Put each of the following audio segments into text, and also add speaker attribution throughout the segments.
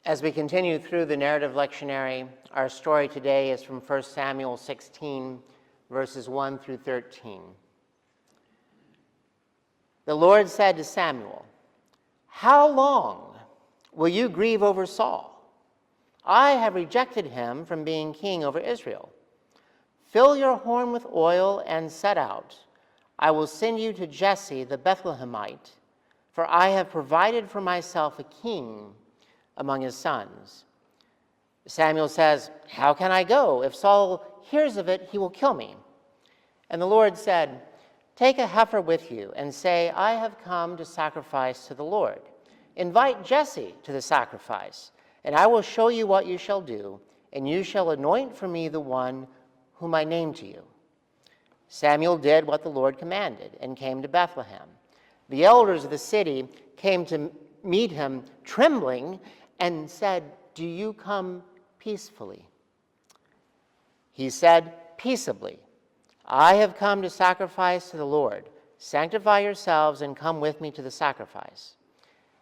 Speaker 1: As we continue through the narrative lectionary, our story today is from 1 Samuel 16, verses 1 through 13. The Lord said to Samuel, "How long will you grieve over Saul? I have rejected him from being king over Israel. Fill your horn with oil and set out. I will send you to Jesse the Bethlehemite, for I have provided for myself a king among his sons." Samuel says, "How can I go? If Saul hears of it, he will kill me." And the Lord said, "Take a heifer with you and say, 'I have come to sacrifice to the Lord.' Invite Jesse to the sacrifice, and I will show you what you shall do, and you shall anoint for me the one whom I name to you." Samuel did what the Lord commanded and came to Bethlehem. The elders of the city came to meet him trembling and said, "Do you come peacefully?" He said, "Peaceably. I have come to sacrifice to the Lord. Sanctify yourselves and come with me to the sacrifice."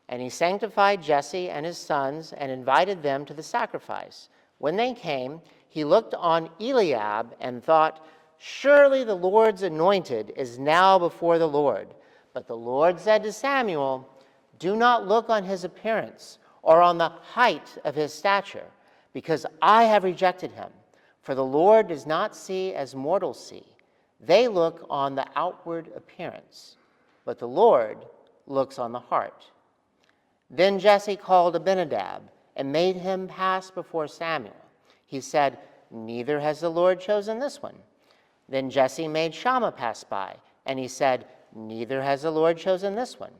Speaker 1: And he sanctified Jesse and his sons and invited them to the sacrifice. When they came, he looked on Eliab and thought, "Surely the Lord's anointed is now before the Lord." But the Lord said to Samuel, "Do not look on his appearance or on the height of his stature, because I have rejected him. For the Lord does not see as mortals see. They look on the outward appearance, but the Lord looks on the heart." Then Jesse called Abinadab and made him pass before Samuel. He said, "Neither has the Lord chosen this one." Then Jesse made Shammah pass by, and he said, "Neither has the Lord chosen this one."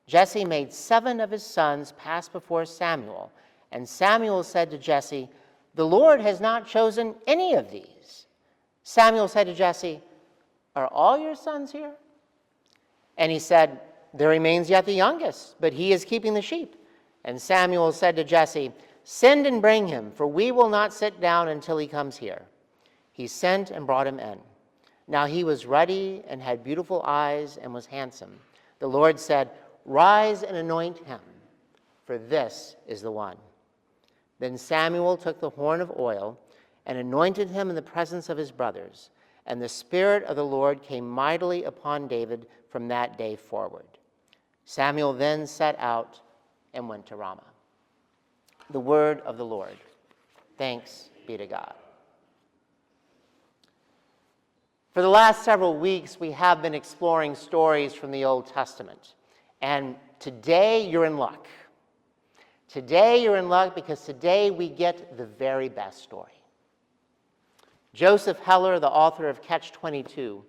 Speaker 1: Jesse made 7 of his sons pass before Samuel, and Samuel said to Jesse, "The Lord has not chosen any of these." Samuel said to Jesse, "Are all your sons here?" And he said, "There remains yet the youngest, but he is keeping the sheep." And Samuel said to Jesse, "Send and bring him, for we will not sit down until he comes here." He sent and brought him in. Now he was ruddy and had beautiful eyes and was handsome. The Lord said, "Rise and anoint him, for this is the one." Then Samuel took the horn of oil and anointed him in the presence of his brothers. And the Spirit of the Lord came mightily upon David from that day forward. Samuel then set out and went to Ramah. The word of the Lord. Thanks be to God. For the last several weeks, we have been exploring stories from the Old Testament. And today you're in luck. Today you're in luck because today we get the very best story. Joseph Heller, the author of Catch-22,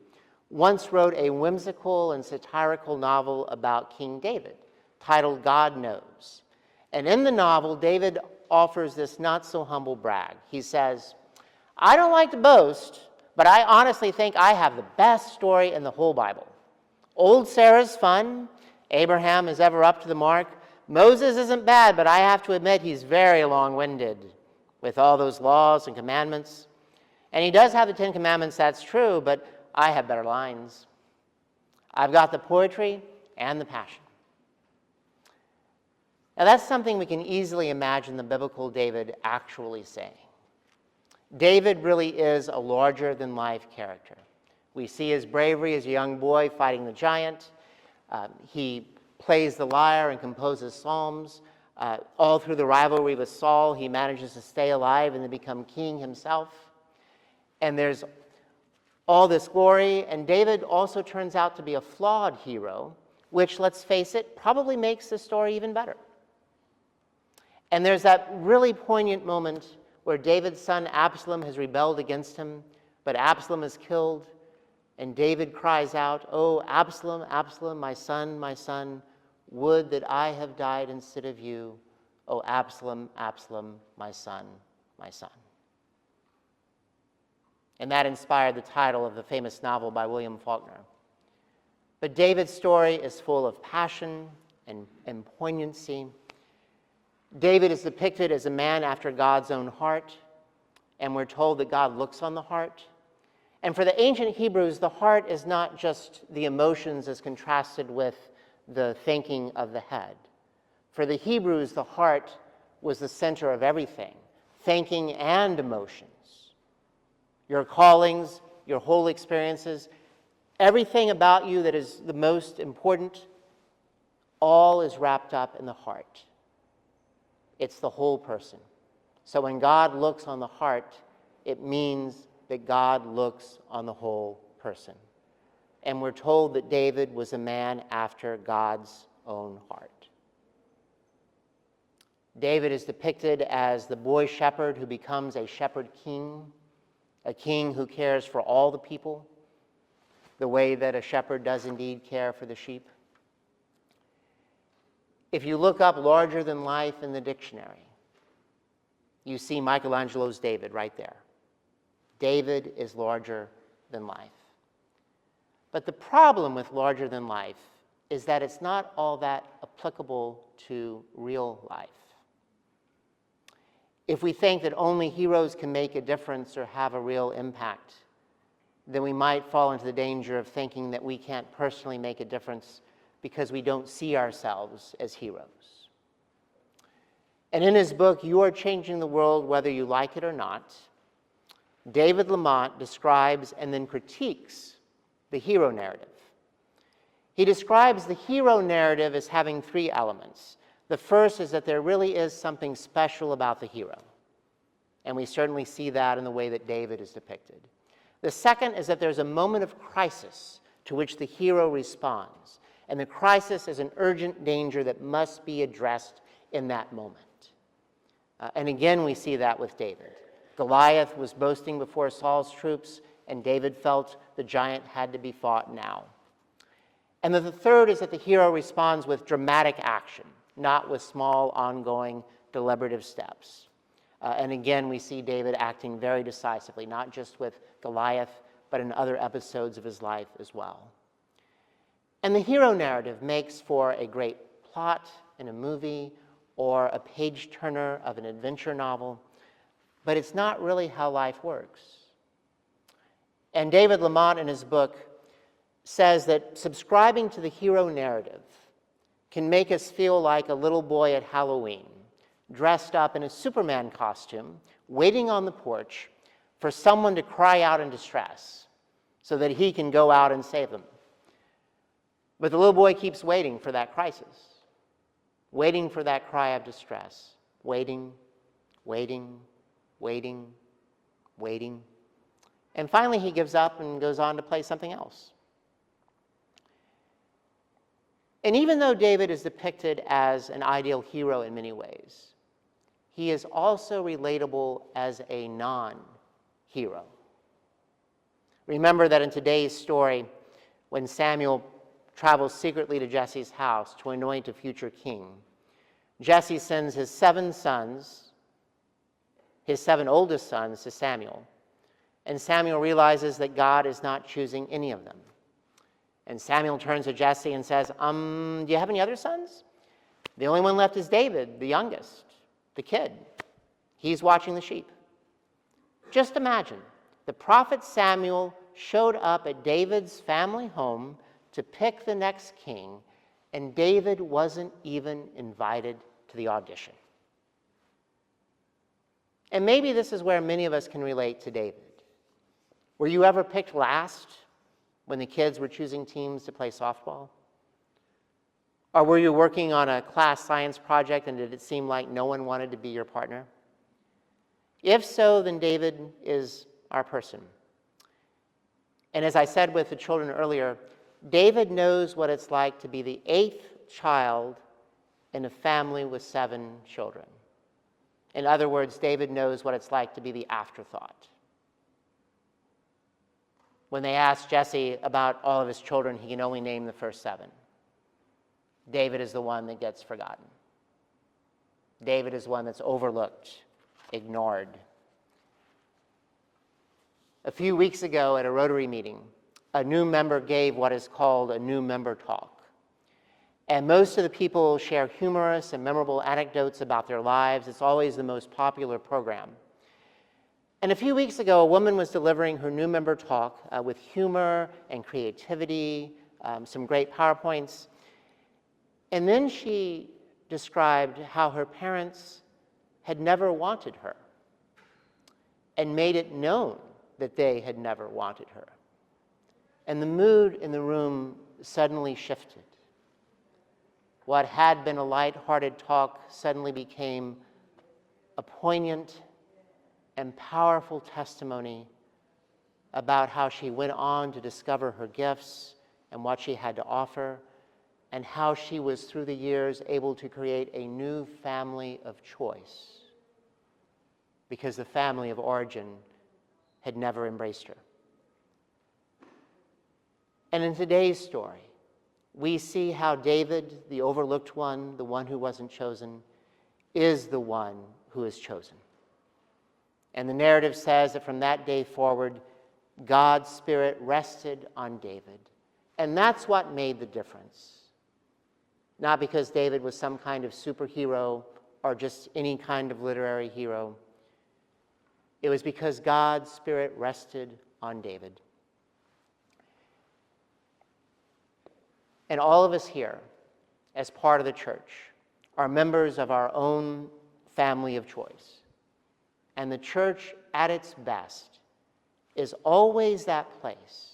Speaker 1: once wrote a whimsical and satirical novel about King David titled God Knows. And in the novel, David offers this not-so-humble brag. He says, "I don't like to boast, but I honestly think I have the best story in the whole Bible. Old Sarah's fun. Abraham is ever up to the mark. Moses isn't bad, but I have to admit he's very long-winded with all those laws and commandments. And he does have the 10 Commandments, that's true, but I have better lines. I've got the poetry and the passion." Now that's something we can easily imagine the biblical David actually saying. David really is a larger-than-life character. We see his bravery as a young boy fighting the giant. He plays the lyre and composes psalms. All through the rivalry with Saul, he manages to stay alive and to become king himself. And there's all this glory, and David also turns out to be a flawed hero, which, let's face it, probably makes the story even better. And there's that really poignant moment where David's son Absalom has rebelled against him, but Absalom is killed, and David cries out, "Oh, Absalom, Absalom, my son, would that I have died instead of you. Oh, Absalom, Absalom, my son, my son." And that inspired the title of the famous novel by William Faulkner. But David's story is full of passion and poignancy. David is depicted as a man after God's own heart, and we're told that God looks on the heart. And for the ancient Hebrews, the heart is not just the emotions as contrasted with the thinking of the head. For the Hebrews, the heart was the center of everything, thinking and emotions. Your callings, your whole experiences, everything about you that is the most important, all is wrapped up in the heart. It's the whole person. So when God looks on the heart, it means that God looks on the whole person. And we're told that David was a man after God's own heart. David is depicted as the boy shepherd who becomes a shepherd king, a king who cares for all the people, the way that a shepherd does indeed care for the sheep. If you look up larger than life in the dictionary, you see Michelangelo's David right there. David is larger than life. But the problem with larger than life is that it's not all that applicable to real life. If we think that only heroes can make a difference or have a real impact, then we might fall into the danger of thinking that we can't personally make a difference because we don't see ourselves as heroes. And in his book, You Are Changing the World Whether You Like It or Not, David Lamont describes and then critiques the hero narrative. He describes the hero narrative as having three elements. The first is that there really is something special about the hero, and we certainly see that in the way that David is depicted. The second is that there's a moment of crisis to which the hero responds, and the crisis is an urgent danger that must be addressed in that moment. And again, we see that with David. Goliath was boasting before Saul's troops, and David felt the giant had to be fought now. And then the third is that the hero responds with dramatic action, not with small, ongoing, deliberative steps. And again, we see David acting very decisively, not just with Goliath, but in other episodes of his life as well. And the hero narrative makes for a great plot in a movie or a page-turner of an adventure novel, but it's not really how life works. And David Lamont, in his book, says that subscribing to the hero narrative can make us feel like a little boy at Halloween, dressed up in a Superman costume, waiting on the porch for someone to cry out in distress so that he can go out and save them. But the little boy keeps waiting for that crisis, waiting for that cry of distress, waiting, waiting, waiting, waiting. And finally he gives up and goes on to play something else. And even though David is depicted as an ideal hero in many ways, he is also relatable as a non-hero. Remember that in today's story, when Samuel travels secretly to Jesse's house to anoint a future king, Jesse sends his seven oldest sons to Samuel, and Samuel realizes that God is not choosing any of them. And Samuel turns to Jesse and says, do you have any other sons? The only one left is David, the youngest, the kid. He's watching the sheep. Just imagine, the prophet Samuel showed up at David's family home to pick the next king, and David wasn't even invited to the audition. And maybe this is where many of us can relate to David. Were you ever picked last when the kids were choosing teams to play softball? Or were you working on a class science project and did it seem like no one wanted to be your partner? If so, then David is our person. And as I said with the children earlier, David knows what it's like to be the eighth child in a family with 7 children. In other words, David knows what it's like to be the afterthought. When they ask Jesse about all of his children, he can only name the first 7. David is the one that gets forgotten. David is one that's overlooked, ignored. A few weeks ago at a Rotary meeting, a new member gave what is called a new member talk. And most of the people share humorous and memorable anecdotes about their lives. It's always the most popular program. And a few weeks ago, a woman was delivering her new member talk with humor and creativity, some great PowerPoints. And then she described how her parents had never wanted her and made it known that they had never wanted her. And the mood in the room suddenly shifted. What had been a light-hearted talk suddenly became a poignant and powerful testimony about how she went on to discover her gifts and what she had to offer, and how she was, through the years, able to create a new family of choice because the family of origin had never embraced her. And in today's story, we see how David, the overlooked one, the one who wasn't chosen, is the one who is chosen. And the narrative says that from that day forward, God's Spirit rested on David. And that's what made the difference. Not because David was some kind of superhero or just any kind of literary hero. It was because God's Spirit rested on David. And all of us here, as part of the church, are members of our own family of choice. And the church, at its best, is always that place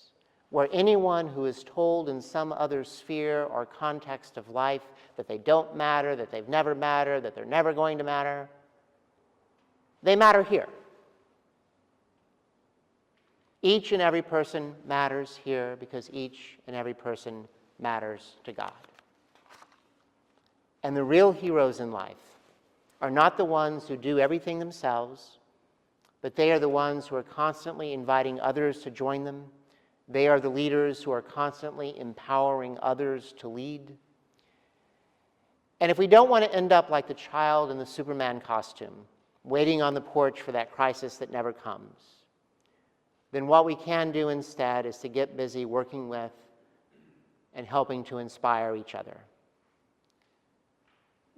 Speaker 1: where anyone who is told in some other sphere or context of life that they don't matter, that they've never mattered, that they're never going to matter, they matter here. Each and every person matters here because each and every person matters to God. And the real heroes in life are not the ones who do everything themselves, but they are the ones who are constantly inviting others to join them. They are the leaders who are constantly empowering others to lead. And if we don't want to end up like the child in the Superman costume, waiting on the porch for that crisis that never comes, then what we can do instead is to get busy working with and helping to inspire each other.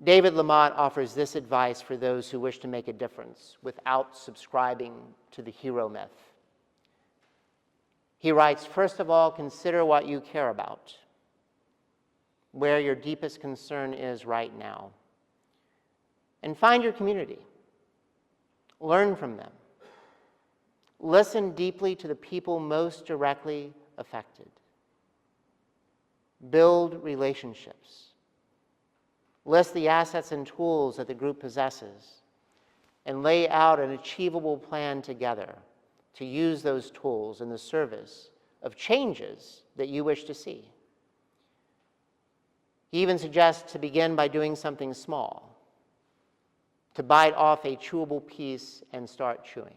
Speaker 1: David Lamott offers this advice for those who wish to make a difference without subscribing to the hero myth. He writes, first of all, consider what you care about, where your deepest concern is right now, and find your community. Learn from them. Listen deeply to the people most directly affected. Build relationships. List the assets and tools that the group possesses, and lay out an achievable plan together to use those tools in the service of changes that you wish to see. He even suggests to begin by doing something small, to bite off a chewable piece and start chewing.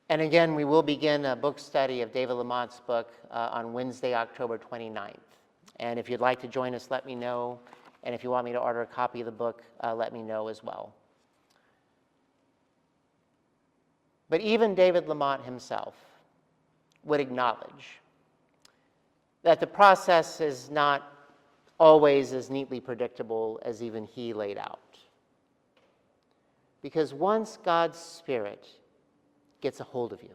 Speaker 1: And again, we will begin a book study of David Lamott's book on Wednesday, October 29th. And if you'd like to join us, let me know. And if you want me to order a copy of the book, let me know as well. But even David Lamott himself would acknowledge that the process is not always as neatly predictable as even he laid out. Because once God's Spirit gets a hold of you,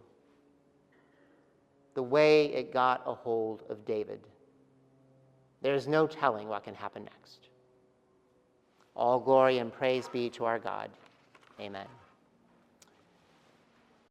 Speaker 1: the way it got a hold of David, there's no telling what can happen next. All glory and praise be to our God. Amen.